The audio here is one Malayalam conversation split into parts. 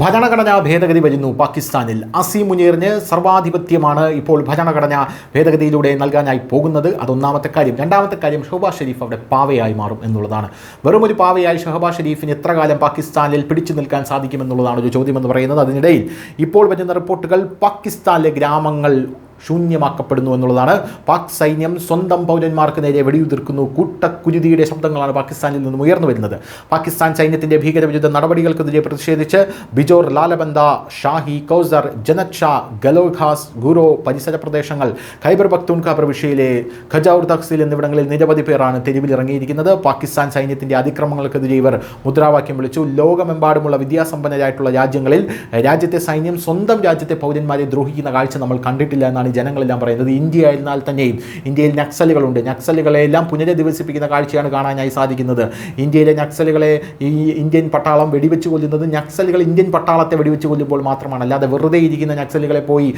ഭരണഘടനാ ഭേദഗതി വരുന്നു പാകിസ്ഥാനിൽ. അസീം മുനീറിന് സർവാധിപത്യമാണ് ഇപ്പോൾ ഭരണഘടനാ ഭേദഗതിയിലൂടെ നൽകാനായി പോകുന്നത്. അതൊന്നാമത്തെ കാര്യം. രണ്ടാമത്തെ കാര്യം, ഷഹബാസ് ഷെരീഫ് അവിടെ പാവയായി മാറും എന്നുള്ളതാണ്. വെറുമൊരു പാവയായി ഷഹബാസ് ഷെരീഫിന് എത്ര കാലം പാകിസ്ഥാനിൽ പിടിച്ചു നിൽക്കാൻ സാധിക്കുമെന്നുള്ളതാണ് ഒരു ചോദ്യമെന്ന് പറയുന്നത്. അതിനിടയിൽ ഇപ്പോൾ വരുന്ന റിപ്പോർട്ടുകൾ പാകിസ്ഥാനിലെ ഗ്രാമങ്ങൾ ശൂന്യമാക്കപ്പെടുന്നു എന്നുള്ളതാണ്. പാക് സൈന്യം സ്വന്തം പൗരന്മാർക്ക് നേരെ വെടിയുതിർക്കുന്നു. കൂട്ടക്കുരുതിയുടെ ശബ്ദങ്ങളാണ് പാകിസ്ഥാനിൽ നിന്നും ഉയർന്നു വരുന്നത്. പാകിസ്ഥാൻ സൈന്യത്തിൻ്റെ ഭീകരവിരുദ്ധ നടപടികൾക്കെതിരെ പ്രതിഷേധിച്ച് ബിജോർ, ലാലബന്ദ, ഷാഹി, കൗസർ, ജനത് ഷാ, ഗലോഖാസ്, ഗുരോ പരിസര പ്രദേശങ്ങൾ, ഖൈബർ പഖ്തൂൺഖ പ്രവിശ്യയിലെ ഖജൌർ തഹ്സീൽ എന്നിവിടങ്ങളിൽ നിരവധി പേരാണ് തെരുവിലിറങ്ങിയിരിക്കുന്നത്. പാകിസ്ഥാൻ സൈന്യത്തിൻ്റെ അതിക്രമങ്ങൾക്കെതിരെ ഇവർ മുദ്രാവാക്യം വിളിച്ചു. ലോകമെമ്പാടുമുള്ള വിദ്യാസമ്പന്നരായിട്ടുള്ള രാജ്യങ്ങളിൽ രാജ്യത്തെ സൈന്യം സ്വന്തം രാജ്യത്തെ പൗരന്മാരെ ദ്രോഹിക്കുന്ന കാഴ്ച നമ്മൾ കണ്ടിട്ടില്ല എന്നാണ് ജനങ്ങളെല്ലാം പറയുന്നത്. ഇന്ത്യ ആയിരുന്നാൽ തന്നെയും ഇന്ത്യയിൽ നക്സലുകളുണ്ട്. നക്സലുകളെല്ലാം പുനരധിവസിപ്പിക്കുന്ന കാഴ്ചയാണ് കാണാനായി സാധിക്കുന്നത്. ഇന്ത്യയിലെ നക്സലുകളെ ഈ ഇന്ത്യൻ പട്ടാളം വെടിവെച്ച് കൊല്ലുന്നത് നക്സലുകൾ ഇന്ത്യൻ പട്ടാളത്തെ വെടിവെച്ച് കൊല്ലുമ്പോൾ മാത്രമാണ്. അല്ലാതെ വെറുതെ ഇരിക്കുന്ന നക്സലുകളെ പോയി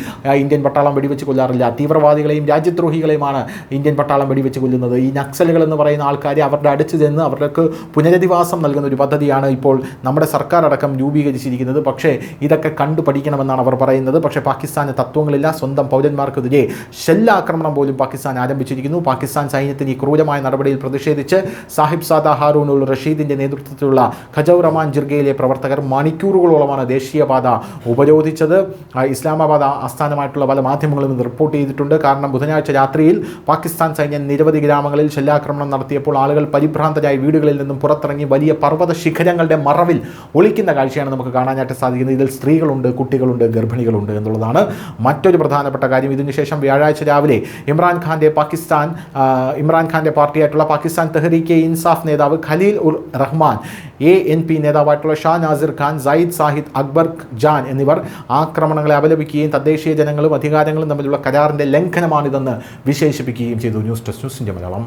ഇന്ത്യൻ പട്ടാളം വെടിവെച്ച് കൊല്ലാറില്ല. തീവ്രവാദികളെയും രാജ്യദ്രോഹികളെയുമാണ് ഇന്ത്യൻ പട്ടാളം വെടിവെച്ച് കൊല്ലുന്നത്. ഈ നക്സലുകൾ എന്ന് പറയുന്ന ആൾക്കാരെ അവരുടെ അടുത്ത് ചെന്ന് അവർക്ക് പുനരധിവാസം നൽകുന്ന ഒരു പദ്ധതിയാണ് ഇപ്പോൾ നമ്മുടെ സർക്കാർ അടക്കം രൂപീകരിച്ചിരിക്കുന്നത്. പക്ഷേ ഇതൊക്കെ കണ്ടു പഠിക്കണമെന്നാണ് അവർ പറയുന്നത്. പക്ഷേ പാകിസ്ഥാന് തത്വങ്ങളില്ല. സ്വന്തം പൗരന്മാർക്കെതിരെ ഷെല്ലാക്രമണം പോലും പാകിസ്ഥാൻ ആരംഭിച്ചിരിക്കുന്നു. പാകിസ്ഥാൻ സൈന്യത്തിന് ഈ ക്രൂരമായ നടപടിയിൽ പ്രതിഷേധിച്ച് സാഹിബ് സാദ ഹാറൂൻ ഉൽ റഷീദിൻ്റെ നേതൃത്വത്തിലുള്ള ഖജൗർ റമാൻ ജിർഗയിലെ പ്രവർത്തകർ മണിക്കൂറുകളോളമാണ് ദേശീയപാത ഉപരോധിച്ചത്. ഇസ്ലാമാബാദ് ആസ്ഥാനമായിട്ടുള്ള പല മാധ്യമങ്ങളും ഇത് റിപ്പോർട്ട് ചെയ്തിട്ടുണ്ട്. കാരണം ബുധനാഴ്ച രാത്രിയിൽ പാകിസ്ഥാൻ സൈന്യം നിരവധി ഗ്രാമങ്ങളിൽ ഷെല്ലാക്രമണം നടത്തിയപ്പോൾ ആളുകൾ പരിഭ്രാന്തരായി വീടുകളിൽ നിന്നും പുറത്തിറങ്ങി വലിയ പർവ്വത ശിഖരങ്ങളുടെ മറവിൽ ഒളിക്കുന്ന കാഴ്ചയാണ് നമുക്ക് കാണാനായിട്ട് സാധിക്കുന്നത്. ഇതിൽ സ്ത്രീകളുണ്ട്, കുട്ടികളുണ്ട്, ഗർഭിണികളുണ്ട് എന്നുള്ളതാണ് മറ്റൊരു പ്രധാനപ്പെട്ട കാര്യം. ഇതിനുശേഷം വ്യാഴാഴ്ച രാവിലെ ഇമ്രാൻഖാൻ്റെ പാർട്ടിയായിട്ടുള്ള പാകിസ്ഥാൻ തെഹ്രീക്ക് ഇൻസാഫ് നേതാവ് ഖലീൽ ഉർ റഹ്മാൻ, ANP നേതാവായിട്ടുള്ള ഷാ നാസിർ ഖാൻ, സയ്യിദ് സാഹിദ് അക്ബർ ജാൻ എന്നിവർ ആക്രമണങ്ങളെ അപലപിക്കുകയും തദ്ദേശീയ ജനങ്ങളും അധികാരങ്ങളും തമ്മിലുള്ള കരാറിൻ്റെ ലംഘനമാണിതെന്ന് വിശേഷിപ്പിക്കുകയും ചെയ്തു. News desk, news India Malayalam.